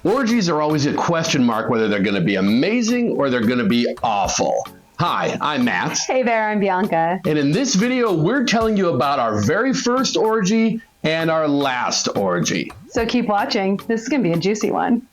Orgies are always a question mark whether they're going to be amazing or they're going to be awful. Hi, I'm Matt. Hey there, I'm Bianca. And in this video, we're telling you about our very first orgy and our last orgy. So keep watching. This is going to be a juicy one.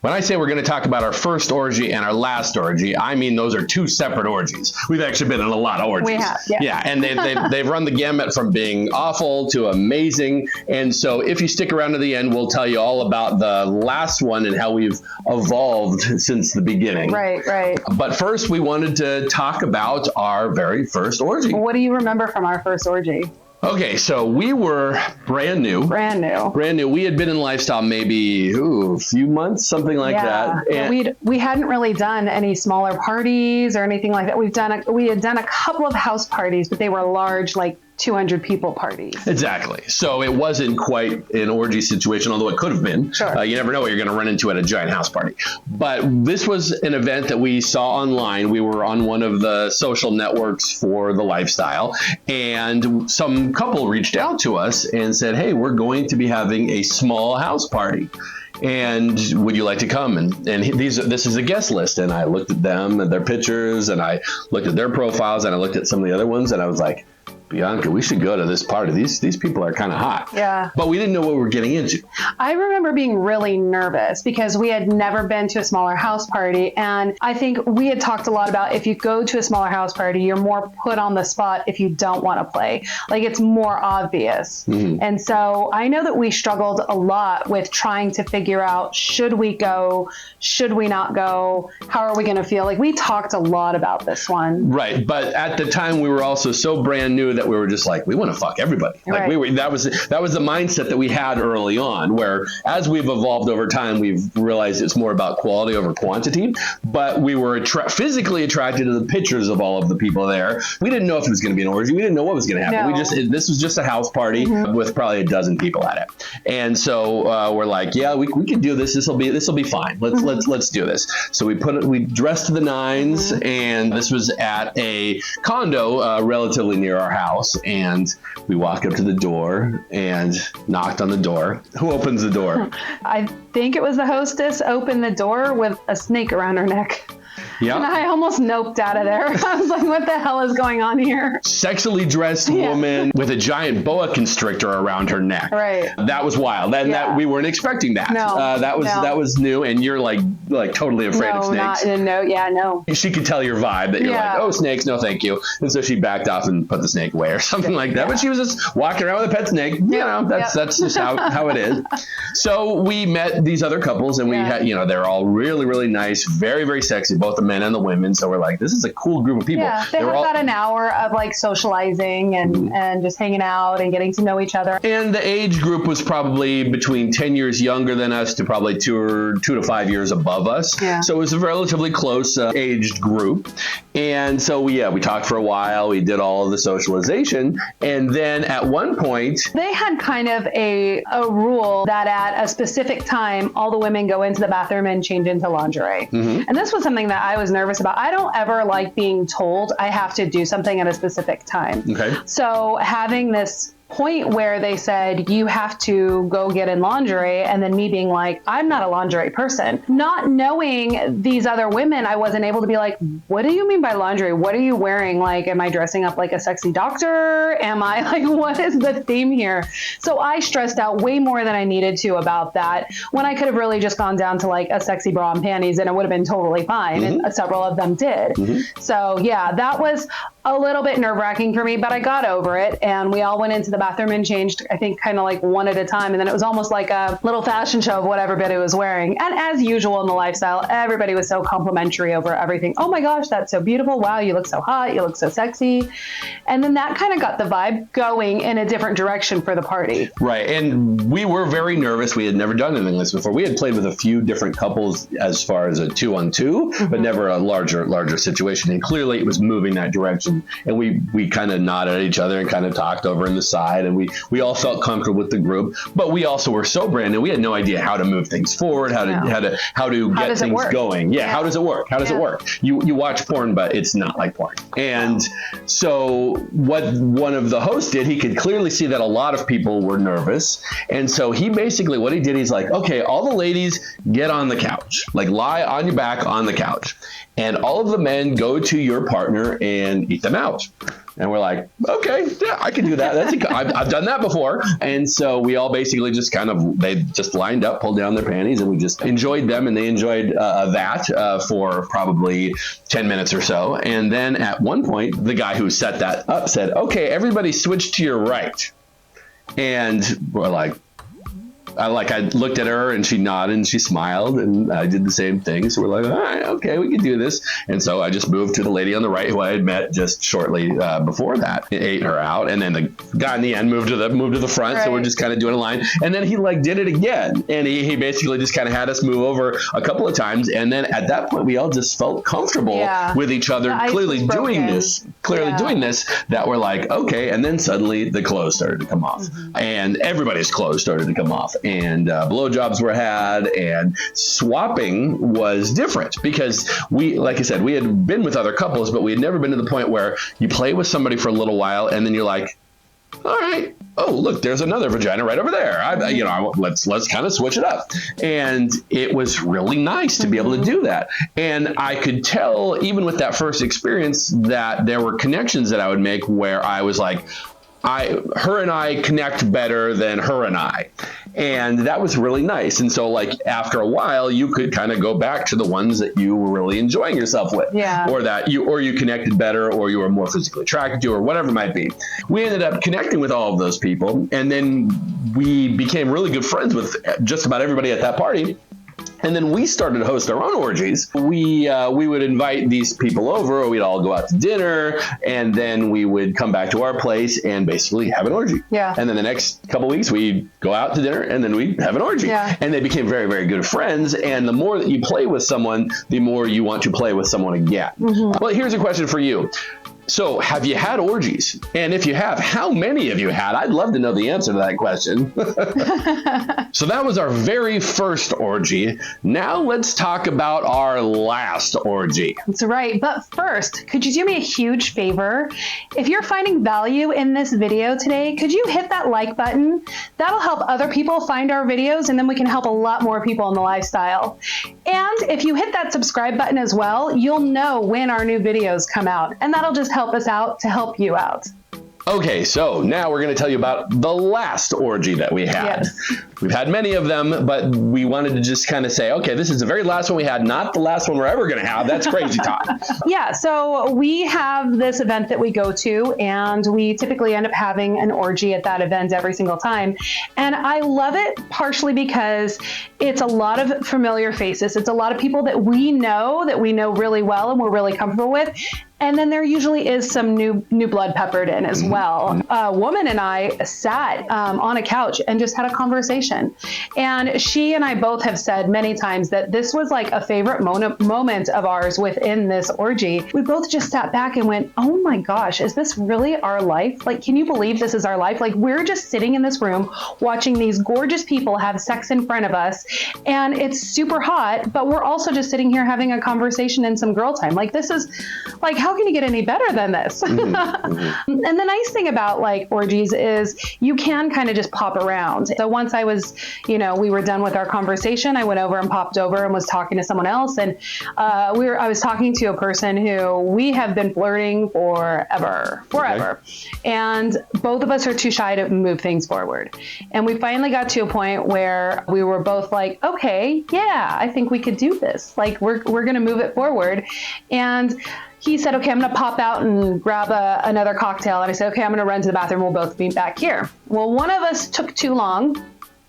When I say we're going to talk about our first orgy and our last orgy, I mean those are two separate orgies. We've actually been in a lot of orgies. We have, yeah. Yeah, and they've run the gamut from being awful to amazing. And so if you stick around to the end, we'll tell you all about the last one and how we've evolved since the beginning. Right. But first, we wanted to talk about our very first orgy. What do you remember from our first orgy? Okay, so we were brand new. We had been in lifestyle maybe a few months, something like that. And we hadn't really done any smaller parties or anything like that. We had done a couple of house parties, but they were large, like 200 people parties. Exactly. So it wasn't quite an orgy situation, although it could have been. Sure. You never know what you're going to run into at a giant house party. But this was an event that we saw online. We were on one of the social networks for the lifestyle, and some couple reached out to us and said, hey, we're going to be having a small house party. And would you like to come? And this is a guest list. And I looked at them and their pictures, and I looked at their profiles, and I looked at some of the other ones, and I was like, Bianca, we should go to this party. These people are kind of hot. Yeah. But we didn't know what we were getting into. I remember being really nervous because we had never been to a smaller house party. And I think we had talked a lot about if you go to a smaller house party, you're more put on the spot if you don't want to play. Like, it's more obvious. Mm-hmm. And so I know that we struggled a lot with trying to figure out, should we go? Should we not go? How are we going to feel? Like, we talked a lot about this one. Right. But at the time, we were also so brand new that we were just like, we want to fuck everybody. Like, right. that was the mindset that we had early on, where as we've evolved over time, we've realized it's more about quality over quantity. But we were physically attracted to the pictures of all of the people there. We didn't know if it was going to be an orgy. We didn't know what was going to happen. No. This was just a house party with probably a dozen people at it. And so we're like, yeah, we can do this. This will be fine. Let's do this. So we dressed to the nines, and this was at a condo relatively near our house. And we walked up to the door and knocked on the door. Who opens the door? I think it was the hostess opened the door with a snake around her neck. Yeah. And I almost noped out of there. I was like, what the hell is going on here? Sexily dressed woman with a giant boa constrictor around her neck. Right. That was wild. That we weren't expecting that. No. That was new, and you're like totally afraid of snakes. No. She could tell your vibe that you're like, oh, snakes, no thank you. And so she backed off and put the snake away or something like that. But she was just walking around with a pet snake. That's just how it is. So we met these other couples, and we had, they're all really, really nice, very, very sexy, both the men and the women. So we're like, this is a cool group of people. Yeah, they had about an hour of like socializing and just hanging out and getting to know each other. And the age group was probably between 10 years younger than us to probably 2 to 5 years above us. Yeah. So it was a relatively close aged group. And so we talked for a while. We did all of the socialization. And then at one point, they had kind of a rule that at a specific time, all the women go into the bathroom and change into lingerie. Mm-hmm. And this was something that I was nervous about. I don't ever like being told I have to do something at a specific time. Okay. So having this point where they said you have to go get in lingerie, and then me being like, I'm not a lingerie person. Not knowing these other women, I wasn't able to be like, what do you mean by lingerie? What are you wearing? Like, am I dressing up like a sexy doctor? Am I like, what is the theme here? So I stressed out way more than I needed to about that, when I could have really just gone down to like a sexy bra and panties and it would have been totally fine. Mm-hmm. And several of them did. Mm-hmm. So yeah, that was a little bit nerve-wracking for me, but I got over it, and we all went into the bathroom and changed, I think, kind of like one at a time. And then it was almost like a little fashion show of what everybody was wearing. And as usual in the lifestyle, everybody was so complimentary over everything. Oh my gosh, that's so beautiful. Wow, you look so hot. You look so sexy. And then that kind of got the vibe going in a different direction for the party. Right. And we were very nervous. We had never done anything like this before. We had played with a few different couples as far as a 2-on-2, but never a larger situation. And clearly it was moving that direction And we kind of nodded at each other and kind of talked over in the side, and we all felt comfortable with the group, but we also were so brand new. We had no idea how to move things forward, how to get things going. Yeah, how does it work? How does it work? You watch porn, but it's not like porn. And so what one of the hosts did, he could clearly see that a lot of people were nervous. And so he basically, what he did, he's like, okay, all the ladies get on the couch, like lie on your back on the couch. And all of the men go to your partner and eat them out. And we're like, okay, yeah, I can do that. I've done that before. And so we all basically just they just lined up, pulled down their panties, and we just enjoyed them. And they enjoyed that for probably 10 minutes or so. And then at one point, the guy who set that up said, okay, everybody switch to your right. And we're like, I looked at her and she nodded and she smiled, and I did the same thing. So we're like, all right, okay, we can do this. And so I just moved to the lady on the right who I had met just shortly before that. It ate her out. And then the guy in the end moved to the front. Right. So we're just kind of doing a line. And then he did it again. And he basically just kind of had us move over a couple of times. And then at that point, we all just felt comfortable with each other, clearly doing this, that we're like, okay. And then suddenly the clothes started to come off. Mm-hmm. And everybody's clothes started to come off. And blowjobs were had, and swapping was different because like I said, we had been with other couples, but we had never been to the point where you play with somebody for a little while and then you're like, all right, oh, look, there's another vagina right over there. Let's kind of switch it up. And it was really nice to be able to do that. And I could tell, even with that first experience, that there were connections that I would make where I was like, her and I connect better than her and I. And that was really nice. And so after a while, you could kind of go back to the ones that you were really enjoying yourself with, or you connected better, or you were more physically attracted to, or whatever it might be. We ended up connecting with all of those people. And then we became really good friends with just about everybody at that party. And then we started to host our own orgies. We would invite these people over, or we'd all go out to dinner, and then we would come back to our place and basically have an orgy. Yeah. And then the next couple of weeks, we'd go out to dinner, and then we'd have an orgy. Yeah. And they became very, very good friends. And the more that you play with someone, the more you want to play with someone again. Mm-hmm. Well, here's a question for you. So have you had orgies? And if you have, how many have you had? I'd love to know the answer to that question. So that was our very first orgy. Now let's talk about our last orgy. That's right. But first, could you do me a huge favor? If you're finding value in this video today, could you hit that like button? That'll help other people find our videos, and then we can help a lot more people in the lifestyle. And if you hit that subscribe button as well, you'll know when our new videos come out, and that'll just help us out to help you out. Okay, so now we're going to tell you about the last orgy that we had. Yes. We've had many of them, but we wanted to just kind of say, okay, this is the very last one we had, not the last one we're ever going to have. That's crazy talk. Yeah, so we have this event that we go to, and we typically end up having an orgy at that event every single time. And I love it partially because it's a lot of familiar faces. It's a lot of people that we know really well and we're really comfortable with. And then there usually is some new blood peppered in as well. A woman and I sat on a couch and just had a conversation. And she and I both have said many times that this was like a favorite moment of ours within this orgy. We both just sat back and went, oh my gosh, is this really our life? Like, can you believe this is our life? Like, we're just sitting in this room watching these gorgeous people have sex in front of us. And it's super hot, but we're also just sitting here having a conversation and some girl time. Like, this is like, how can you get any better than this? Mm-hmm. Mm-hmm. And the nice thing about like orgies is you can kind of just pop around. So once I was, we were done with our conversation, I went over and popped over and was talking to someone else. And I was talking to a person who we have been flirting forever. Okay. And both of us are too shy to move things forward. And we finally got to a point where we were both like, okay, yeah, I think we could do this. Like, we're going to move it forward. And he said, okay, I'm going to pop out and grab another cocktail. And I said, okay, I'm going to run to the bathroom. We'll both be back here. Well, one of us took too long.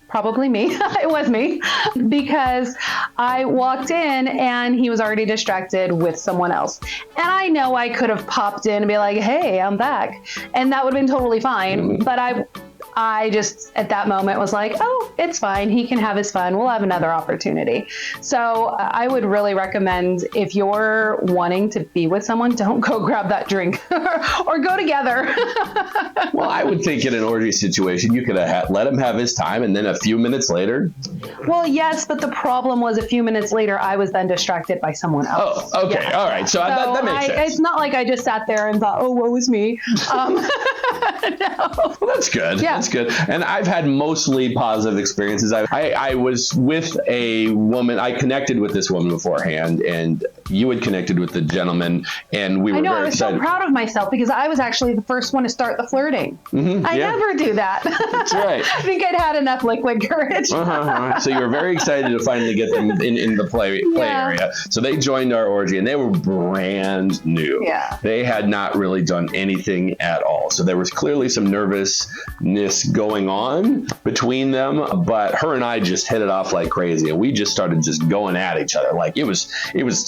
Probably me. It was me, because I walked in and he was already distracted with someone else. And I know I could have popped in and be like, hey, I'm back. And that would have been totally fine. But I just, at that moment, was like, oh, it's fine. He can have his fun. We'll have another opportunity. So I would really recommend, if you're wanting to be with someone, don't go grab that drink or go together. Well, I would think in an orgy situation, you could have let him have his time, and then a few minutes later. Well, yes, but the problem was a few minutes later, I was then distracted by someone else. Oh, okay. Yeah. All right. So that makes sense. It's not like I just sat there and thought, oh, woe is me. No. Well, that's good. Yeah. That's good. And I've had mostly positive experiences. I was with a woman. I connected with this woman beforehand, and you had connected with the gentleman, and we were very excited. I was so proud of myself because I was actually the first one to start the flirting. Mm-hmm, I never do that. That's right. I think I'd had enough liquid courage. So you were very excited to finally get them in the play area. So they joined our orgy, and they were brand new. Yeah. They had not really done anything at all. So there was clearly some nervousness going on between them, but her and I just hit it off like crazy, and we just started just going at each other. Like it was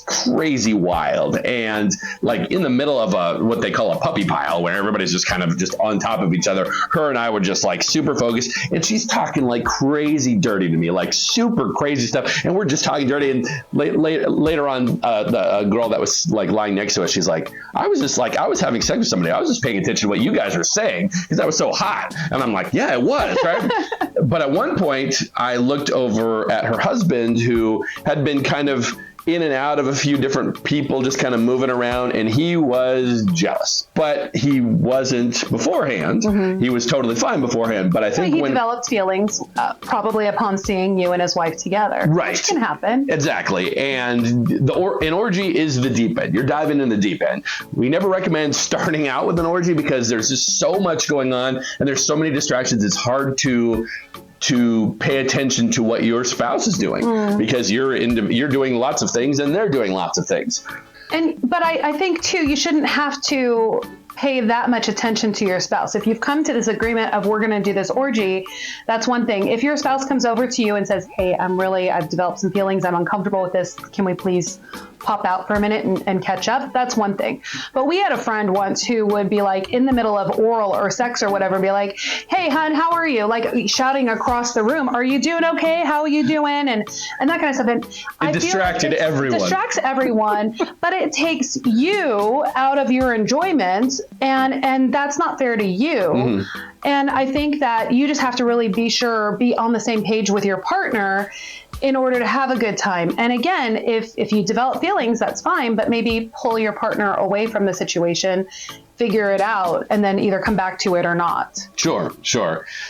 crazy wild. And like in the middle of what they call a puppy pile, where everybody's just kind of just on top of each other, her and I were just like super focused, and she's talking like crazy dirty to me, like super crazy stuff, and we're just talking dirty. And later on, the girl that was like lying next to us, she's like, I was having sex with somebody, I was just paying attention to what you guys were saying because that was so hot. And I'm like, yeah, it was, right? But at one point I looked over at her husband, who had been kind of in and out of a few different people, just kind of moving around, and he was jealous. But he wasn't beforehand. Mm-hmm. He was totally fine beforehand. But I think he developed feelings probably upon seeing you and his wife together. Right. Which can happen. Exactly. And an orgy is the deep end. You're diving in the deep end. We never recommend starting out with an orgy because there's just so much going on and there's so many distractions. It's hard to pay attention to what your spouse is doing because you're doing lots of things and they're doing lots of things. But I think too, you shouldn't have to pay that much attention to your spouse. If you've come to this agreement of we're going to do this orgy, that's one thing. If your spouse comes over to you and says, hey, I've developed some feelings, I'm uncomfortable with this, can we please pop out for a minute and catch up? That's one thing. But we had a friend once who would be like in the middle of oral or sex or whatever, be like, hey, hon, how are you? Like shouting across the room, are you doing okay? How are you doing? And that kind of stuff. And it distracted everyone. It distracts everyone, but it takes you out of your enjoyment, and that's not fair to you. Mm-hmm. And I think that you just have to really be on the same page with your partner in order to have a good time. And again, if you develop feelings, that's fine, but maybe pull your partner away from the situation, figure it out, and then either come back to it or not. Sure.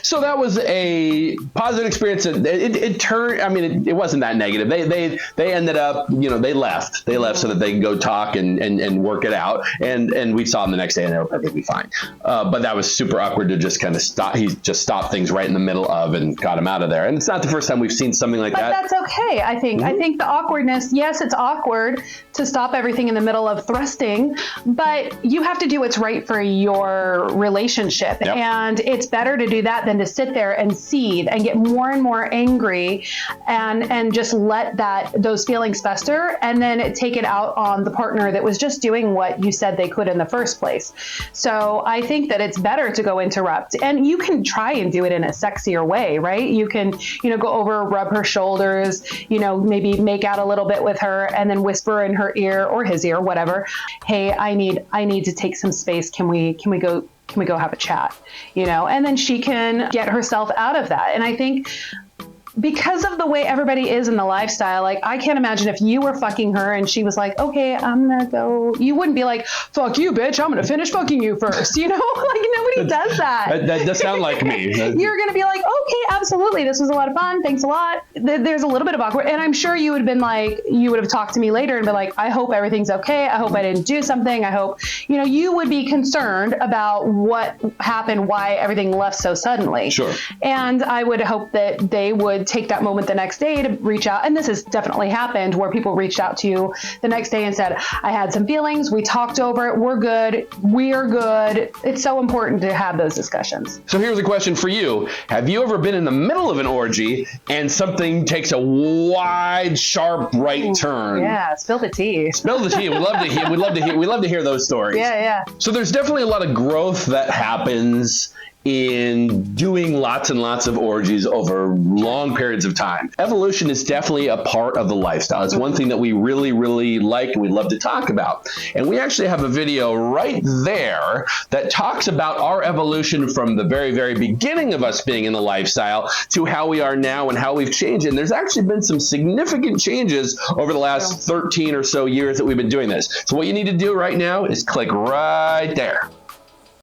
So that was a positive experience. It turned, it wasn't that negative. They ended up, they left so that they could go talk and work it out. And we saw them the next day and they were perfectly fine. But that was super awkward to just kind of stop. He just stopped things right in the middle of and got him out of there. And it's not the first time we've seen something like that. But that's okay. I think the awkwardness, yes, it's awkward to stop everything in the middle of thrusting, but you have to do what's right for your relationship. Yep. And it's better to do that than to sit there and seethe and get more and more angry and just let those feelings fester and then take it out on the partner that was just doing what you said they could in the first place. So I think that it's better to go interrupt, and you can try and do it in a sexier way, right? You can, go over, rub her shoulders, maybe make out a little bit with her and then whisper in her ear or his ear, whatever. Hey, I need to take some space. Can we go have a chat? And then she can get herself out of that. And I think because of the way everybody is in the lifestyle, like I can't imagine if you were fucking her and she was like, okay, I'm gonna go, you wouldn't be like, fuck you, bitch, I'm gonna finish fucking you first, like nobody does that. That does sound like me. You're gonna be like, okay, absolutely, this was a lot of fun, thanks a lot. There's a little bit of awkward, and I'm sure you would have been like, you would have talked to me later and been like, I hope everything's okay, I hope I didn't do something, I hope, you would be concerned about what happened, why everything left so suddenly. Sure. And I would hope that they would take that moment the next day to reach out. And this has definitely happened where people reached out to you the next day and said, I had some feelings. We talked over it. We're good. We're good. It's so important to have those discussions. So here's a question for you. Have you ever been in the middle of an orgy and something takes a wide, sharp right turn? Yeah. Spill the tea. Spill the tea. We'd love to hear those stories. Yeah. So there's definitely a lot of growth that happens in doing lots and lots of orgies over long periods of time. Evolution is definitely a part of the lifestyle. It's one thing that we really, really like and we love to talk about. And we actually have a video right there that talks about our evolution from the very, very beginning of us being in the lifestyle to how we are now and how we've changed. And there's actually been some significant changes over the last 13 or so years that we've been doing this. So what you need to do right now is click right there.